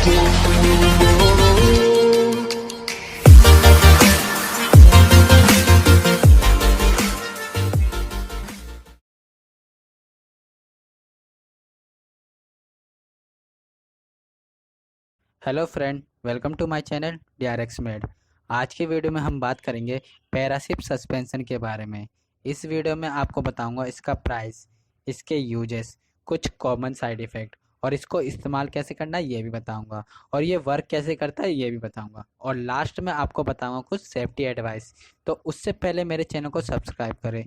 Hello friend, welcome to my channel DRX med. आज की video में हम बात करेंगे पैरासिप सस्पेंशन के बारे में। इस वीडियो में आपको बताऊंगा इसका प्राइस, इसके यूजेस, कुछ कॉमन साइड इफ़ेक्ट और इसको इस्तेमाल कैसे करना है ये भी बताऊंगा, और ये वर्क कैसे करता है ये भी बताऊंगा, और लास्ट में आपको बताऊंगा कुछ सेफ्टी एडवाइस। तो उससे पहले मेरे चैनल को सब्सक्राइब करें,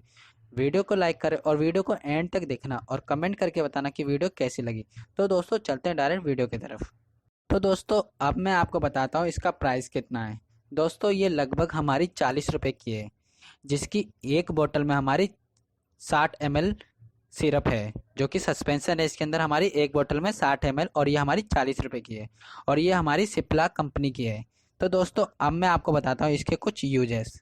वीडियो को लाइक करें और वीडियो को एंड तक देखना और कमेंट करके बताना कि वीडियो कैसी लगी। तो दोस्तों चलते हैं डायरेक्ट वीडियो की तरफ। तो दोस्तों अब मैं आपको बताता हूँ इसका प्राइस कितना है। दोस्तों ये लगभग हमारी 40 रुपए की है, जिसकी एक बोतल में हमारी 60 ml सिरप है, जो कि सस्पेंशन है। इसके अंदर हमारी एक बोतल में 60 ml और ये हमारी 40 रुपए की है, और ये हमारी सिप्ला कंपनी की है। तो दोस्तों अब मैं आपको बताता हूँ इसके कुछ यूजेस।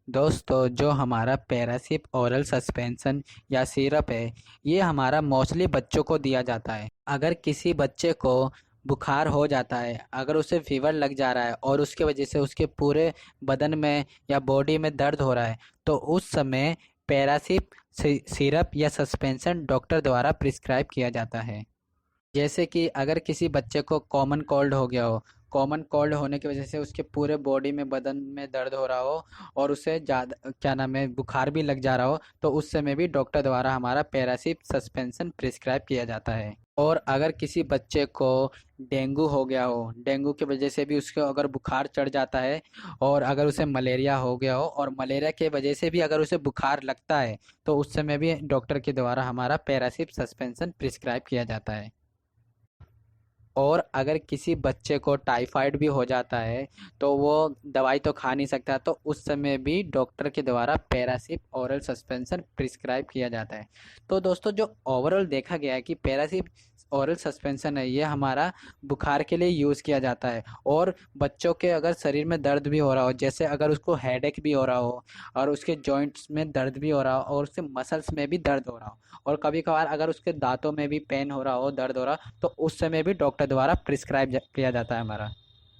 दोस्तों जो हमारा पैरासिप ओरल सस्पेंशन या सिरप है, ये हमारा मोस्टली बच्चों को दिया जाता है। अगर किसी बच्चे को बुखार हो जाता है, अगर उसे फीवर लग जा रहा है और उसके वजह से उसके पूरे बदन में या बॉडी में दर्द हो रहा है, तो उस समय पैरासिप सिरप या सस्पेंशन डॉक्टर द्वारा प्रिस्क्राइब किया जाता है। जैसे कि अगर किसी बच्चे को कॉमन कोल्ड हो गया हो, कॉमन कोल्ड होने की वजह से उसके पूरे बॉडी में बदन में दर्द हो रहा हो और उसे ज़्यादा क्या नाम है बुखार भी लग जा रहा हो, तो उस समय भी डॉक्टर द्वारा हमारा पैरासिप सस्पेंशन प्रिस्क्राइब किया जाता है। और अगर किसी बच्चे को डेंगू हो गया हो, डेंगू की वजह से भी उसको अगर बुखार चढ़ जाता है, और अगर उसे मलेरिया हो गया हो और मलेरिया के वजह से भी अगर उसे बुखार लगता है, तो उस समय भी डॉक्टर के द्वारा हमारा पैरासिप सस्पेंशन प्रिस्क्राइब किया जाता है। और अगर किसी बच्चे को टाइफाइड भी हो जाता है, तो वो दवाई तो खा नहीं सकता, तो उस समय भी डॉक्टर के द्वारा पैरासिप ओरल सस्पेंशन प्रिस्क्राइब किया जाता है। तो दोस्तों जो ओवरऑल देखा गया है कि पैरासिप ओरल सस्पेंशन है, ये हमारा बुखार के लिए यूज़ किया जाता है। और बच्चों के अगर शरीर में दर्द भी हो रहा हो, जैसे अगर उसको हेडेक भी हो रहा हो और उसके जॉइंट्स में दर्द भी हो रहा हो और उसके मसल्स में भी दर्द हो रहा हो, और कभी कभार अगर उसके दांतों में भी पेन हो रहा हो, दर्द हो रहा हो, तो उस समय भी डॉक्टर द्वारा प्रिस्क्राइब किया जाता है हमारा।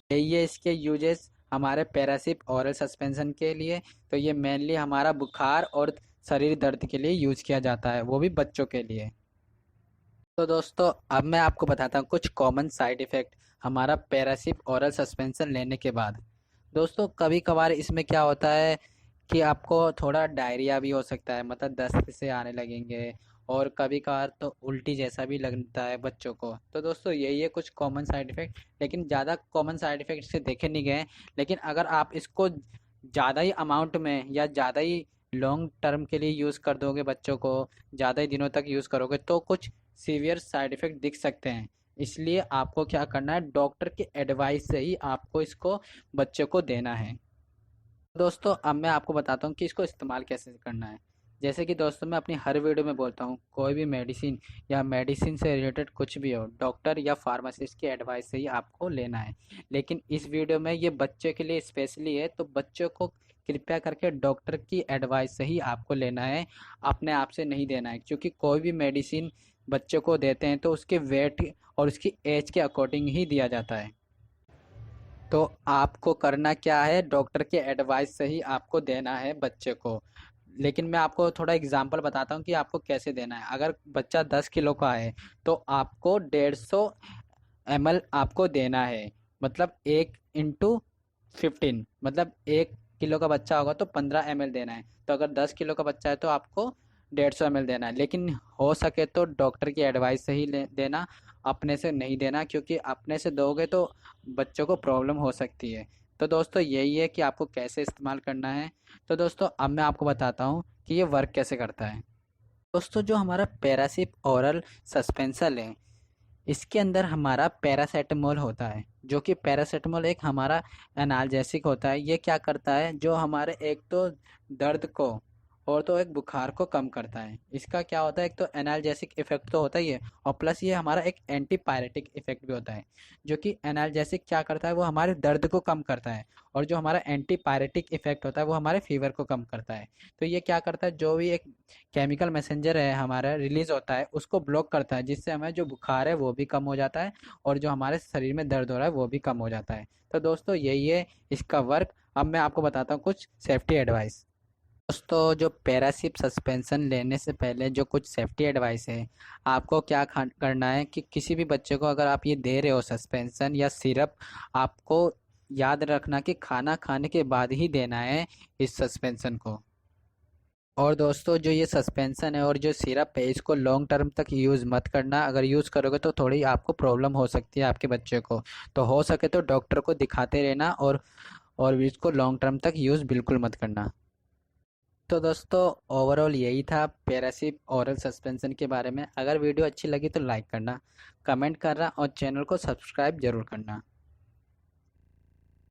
यही है इसके यूजेस हमारे पैरासिप ओरल सस्पेंशन के लिए। तो ये मेनली हमारा बुखार और शरीर दर्द के लिए यूज किया जाता है, वो भी बच्चों के लिए। तो दोस्तों अब मैं आपको बताता हूँ कुछ कॉमन साइड इफ़ेक्ट हमारा पैरासिप ओरल सस्पेंशन लेने के बाद। दोस्तों कभी कभार इसमें क्या होता है कि आपको थोड़ा डायरिया भी हो सकता है, मतलब दस्त से आने लगेंगे, और कभी कभार तो उल्टी जैसा भी लगता है बच्चों को। तो दोस्तों यही है कुछ कॉमन साइड इफ़ेक्ट, लेकिन ज़्यादा कॉमन साइड इफ़ेक्ट से देखे नहीं गए। लेकिन अगर आप इसको ज़्यादा ही अमाउंट में या ज़्यादा ही लॉन्ग टर्म के लिए यूज़ कर दोगे, बच्चों को ज़्यादा ही दिनों तक यूज़ करोगे, तो कुछ सीवियर साइड इफ़ेक्ट दिख सकते हैं। इसलिए आपको क्या करना है, डॉक्टर के एडवाइस से ही आपको इसको बच्चे को देना है। दोस्तों अब मैं आपको बताता हूँ कि इसको इस्तेमाल कैसे करना है। जैसे कि दोस्तों मैं अपनी हर वीडियो में बोलता हूँ, कोई भी मेडिसिन या मेडिसिन से रिलेटेड कुछ भी हो, डॉक्टर या फार्मासिस्ट की एडवाइस से ही आपको लेना है। लेकिन इस वीडियो में ये बच्चे के लिए स्पेशली है, तो बच्चों को कृपया करके डॉक्टर की एडवाइस से ही आपको लेना है, अपने आप से नहीं देना है। क्योंकि कोई भी मेडिसिन बच्चों को देते हैं तो उसके वेट और उसकी एज के अकॉर्डिंग ही दिया जाता है। तो आपको करना क्या है, डॉक्टर के एडवाइस से ही आपको देना है बच्चे को। लेकिन मैं आपको थोड़ा एग्जांपल बताता हूँ कि आपको कैसे देना है। अगर बच्चा 10 किलो का है, तो आपको 150 ml आपको देना है, मतलब 1 × 15, मतलब 1 किलो का बच्चा होगा तो 15 ml देना है। तो अगर 10 किलो का बच्चा है तो आपको 150 ml देना है। लेकिन हो सके तो डॉक्टर की एडवाइस से ही देना, अपने से नहीं देना, क्योंकि अपने से दोगे तो बच्चों को प्रॉब्लम हो सकती है। तो दोस्तों यही है कि आपको कैसे इस्तेमाल करना है। तो दोस्तों अब मैं आपको बताता हूँ कि ये वर्क कैसे करता है। दोस्तों जो हमारा पैरासिप ओरल सस्पेंसल है, इसके अंदर हमारा पैरासेटामोल होता है, जो कि पैरासेटामोल एक हमारा एनाल्जेसिक होता है। ये क्या करता है, जो हमारे एक तो दर्द को और तो एक बुखार को कम करता है। इसका क्या होता है, एक तो एनाल्जेसिक इफेक्ट तो होता ही है और प्लस ये हमारा एक एंटीपायरेटिक इफेक्ट भी होता है। जो कि एनाल्जेसिक क्या करता है, वो हमारे दर्द को कम करता है, और जो हमारा एंटीपायरेटिक इफेक्ट होता है वो हमारे फीवर को कम करता है। तो ये क्या करता है, जो भी एक केमिकल मैसेंजर है हमारा रिलीज होता है उसको ब्लॉक करता है, जिससे हमें जो बुखार है वो भी कम हो जाता है और जो हमारे शरीर में दर्द हो रहा है वो भी कम हो जाता है। तो दोस्तों यही है इसका वर्क। अब मैं आपको बताता हूँ कुछ सेफ्टी एडवाइस। दोस्तों जो पैरासिप सस्पेंशन लेने से पहले जो कुछ सेफ्टी एडवाइस है, आपको क्या करना है कि किसी भी बच्चे को अगर आप ये दे रहे हो सस्पेंशन या सिरप, आपको याद रखना कि खाना खाने के बाद ही देना है इस सस्पेंशन को। और दोस्तों जो ये सस्पेंशन है और जो सिरप है इसको लॉन्ग टर्म तक यूज़ मत करना। अगर यूज़ करोगे तो थोड़ी आपको प्रॉब्लम हो सकती है आपके बच्चे को। तो हो सके तो डॉक्टर को दिखाते रहना, और इसको लॉन्ग टर्म तक यूज़ बिल्कुल मत करना। तो दोस्तों ओवरऑल यही था पैरासिप ओरल सस्पेंशन के बारे में। अगर वीडियो अच्छी लगी तो लाइक करना, कमेंट करना और चैनल को सब्सक्राइब जरूर करना।